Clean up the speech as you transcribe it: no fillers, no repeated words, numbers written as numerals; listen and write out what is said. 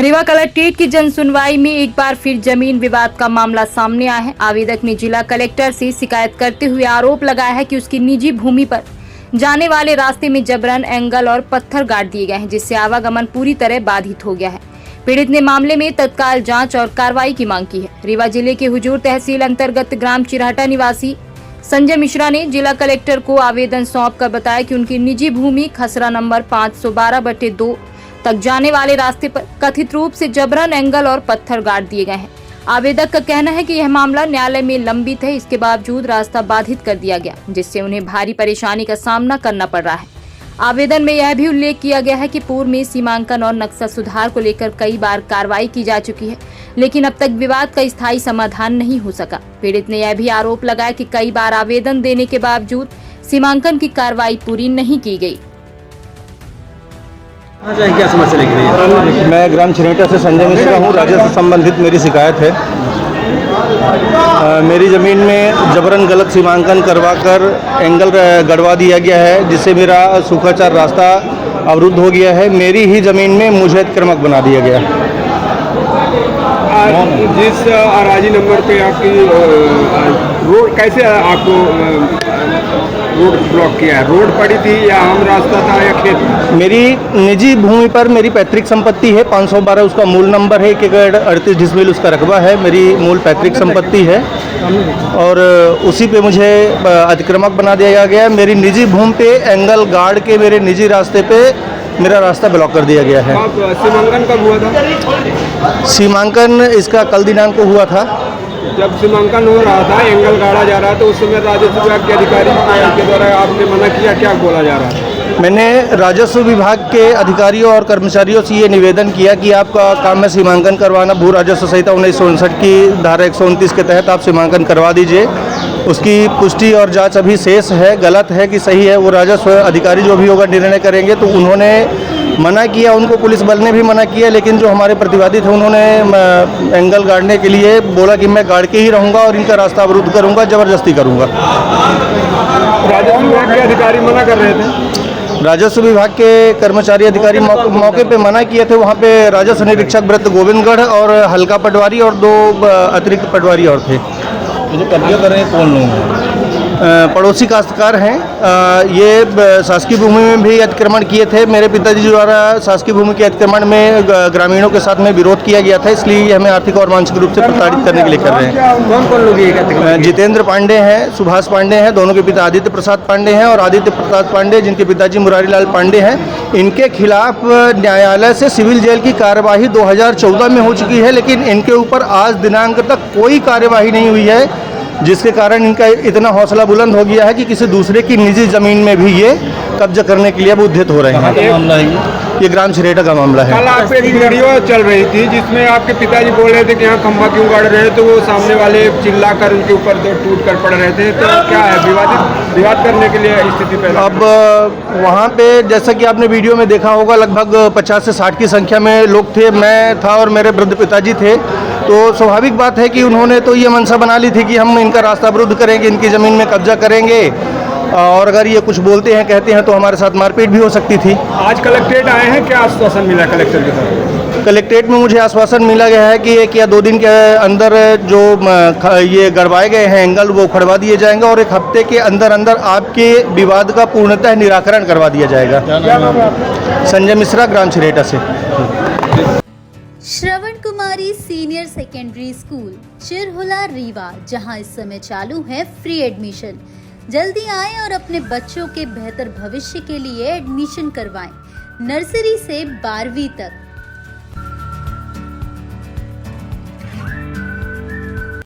Rewa collectorate की जन सुनवाई में एक बार फिर जमीन विवाद का मामला सामने आया है। आवेदक ने जिला कलेक्टर से शिकायत करते हुए आरोप लगाया है कि उसकी निजी भूमि पर जाने वाले रास्ते में जबरन एंगल और पत्थर गाड़ दिए गए हैं, जिससे आवागमन पूरी तरह बाधित हो गया है। पीड़ित ने मामले में तत्काल जांच और कार्रवाई की मांग की है। रीवा जिले के हुजूर तहसील अंतर्गत ग्राम चिरहटा निवासी संजय मिश्रा ने जिला कलेक्टर को आवेदन सौंपकर बताया कि उनकी निजी भूमि खसरा नंबर 512/2 तक जाने वाले रास्ते पर कथित रूप से जबरन एंगल और पत्थर गाड़ दिए गए हैं। आवेदक का कहना है कि यह मामला न्यायालय में लंबित है, इसके बावजूद रास्ता बाधित कर दिया गया, जिससे उन्हें भारी परेशानी का सामना करना पड़ रहा है। आवेदन में यह भी उल्लेख किया गया है कि पूर्व में सीमांकन और नक्शा सुधार को लेकर कई बार कार्रवाई की जा चुकी है, लेकिन अब तक विवाद का स्थायी समाधान नहीं हो सका। पीड़ित ने यह भी आरोप लगाया कि कई बार आवेदन देने के बावजूद सीमांकन की कार्रवाई पूरी नहीं की गई। क्या समस्या लेके रही है? मैं ग्राम चिरहटा से संजय मिश्रा हूँ। राजस्व से संबंधित मेरी शिकायत है। मेरी ज़मीन में जबरन गलत सीमांकन करवाकर एंगल गड़वा दिया गया है, जिससे मेरा सूखाचार रास्ता अवरुद्ध हो गया है। मेरी ही ज़मीन में मुझे अतिक्रमक बना दिया गया। जिस अराजी नंबर पे आपकी रोड कैसे आपको रोड ब्लॉक किया है? रोड पड़ी थी या आम रास्ता था या खेत? मेरी निजी भूमि पर मेरी पैतृक संपत्ति है। 512 उसका मूल नंबर है। 1 एकड़ 38 डिसमिल उसका रकबा है। मेरी मूल पैतृक संपत्ति है और उसी पे मुझे अतिक्रमक बना दिया गया है। मेरी निजी भूमि पे एंगल गाड़ के मेरे निजी रास्ते पे मेरा रास्ता ब्लॉक कर दिया गया है। सीमांकन कब हुआ था? सीमांकन इसका कल दिनांक को हुआ था। जब सीमांकन हो रहा था, एंगल गाड़ा जा रहा था, उस समय राजस्व विभाग के अधिकारी के द्वारा आपने मना किया, क्या बोला जा रहा था? मैंने राजस्व विभाग के अधिकारियों और कर्मचारियों से ये निवेदन किया कि आपका काम है सीमांकन करवाना। भू राजस्व संहिता 1959 की धारा 129 के तहत आप सीमांकन करवा दीजिए। उसकी पुष्टि और जांच अभी शेष है, गलत है कि सही है वो राजस्व अधिकारी जो भी होगा निर्णय करेंगे। तो उन्होंने मना किया, उनको पुलिस बल ने भी मना किया, लेकिन जो हमारे प्रतिवादी थे उन्होंने एंगल गाड़ने के लिए बोला कि मैं गाड़ के ही रहूँगा और इनका रास्ता अवरुद्ध करूँगा, ज़बरदस्ती करूँगा। राजस्व विभाग के अधिकारी मना कर रहे थे? राजस्व विभाग के कर्मचारी अधिकारी मौके पे मना किए थे। वहाँ पे राजस्व निरीक्षक व्रत गोविंदगढ़ और हल्का पटवारी और 2 अतिरिक्त पटवारी और थे। जो कब्जा कर रहे हैं कौन लोग हैं? पड़ोसी काश्तकार हैं। ये शासकीय भूमि में भी अतिक्रमण किए थे। मेरे पिताजी द्वारा शासकीय भूमि के अतिक्रमण में ग्रामीणों के साथ में विरोध किया गया था, इसलिए ये हमें आर्थिक और मानसिक रूप से प्रताड़ित करने के लिए कर रहे हैं। कौन कौन लोग ये? जितेंद्र पांडे हैं, सुभाष पांडे हैं, दोनों के पिता आदित्य प्रसाद पांडे हैं, और आदित्य प्रसाद पांडे जिनके पिताजी मुरारी लाल पांडे हैं, इनके खिलाफ न्यायालय से सिविल जेल की कार्यवाही 2014 में हो चुकी है, लेकिन इनके ऊपर आज दिनांक तक कोई कार्यवाही नहीं हुई है, जिसके कारण इनका इतना हौसला बुलंद हो गया है कि किसी दूसरे की निजी ज़मीन में भी ये कब्जा करने के लिए उद्यत हो रहे हैं। क्या मामला है ये ग्राम चिरहटा का मामला है। कल आप एक वीडियो चल रही थी जिसमें आपके पिताजी बोल रहे थे कि यहाँ खंभा क्यों गाड़ रहे हैं, तो वो सामने वाले चिल्ला कर उनके ऊपर टूट कर पड़ रहे थे। तो क्या है, विवाद करने के लिए स्थिति पैदा? अब वहाँ पे जैसा कि आपने वीडियो में देखा होगा, लगभग 50 से 60 की संख्या में लोग थे। मैं था और मेरे वृद्ध पिताजी थे। तो स्वाभाविक बात है कि उन्होंने तो ये मनसा बना ली थी कि हम इनका रास्ता अवरुद्ध करेंगे, इनकी ज़मीन में कब्जा करेंगे, और अगर ये कुछ बोलते हैं कहते हैं तो हमारे साथ मारपीट भी हो सकती थी। आज कलेक्ट्रेट आए हैं, क्या आश्वासन मिला कलेक्टर की तरफ? कलेक्ट्रेट में मुझे आश्वासन मिला गया है कि 1 या 2 दिन के अंदर जो ये गड़वाए गए हैं एंगल वो उखड़वा दिए जाएंगे और 1 हफ्ते के अंदर अंदर आपके विवाद का पूर्णतः निराकरण करवा दिया जाएगा। संजय मिश्रा, ग्राम चिरहटा से। श्रवण कुमारी senior secondary school Chirhula Rewa, जहां इस समय चालू है फ्री एडमिशन। जल्दी आएं और अपने बच्चों के बेहतर भविष्य के लिए एडमिशन करवाएं। नर्सरी से 12वीं तक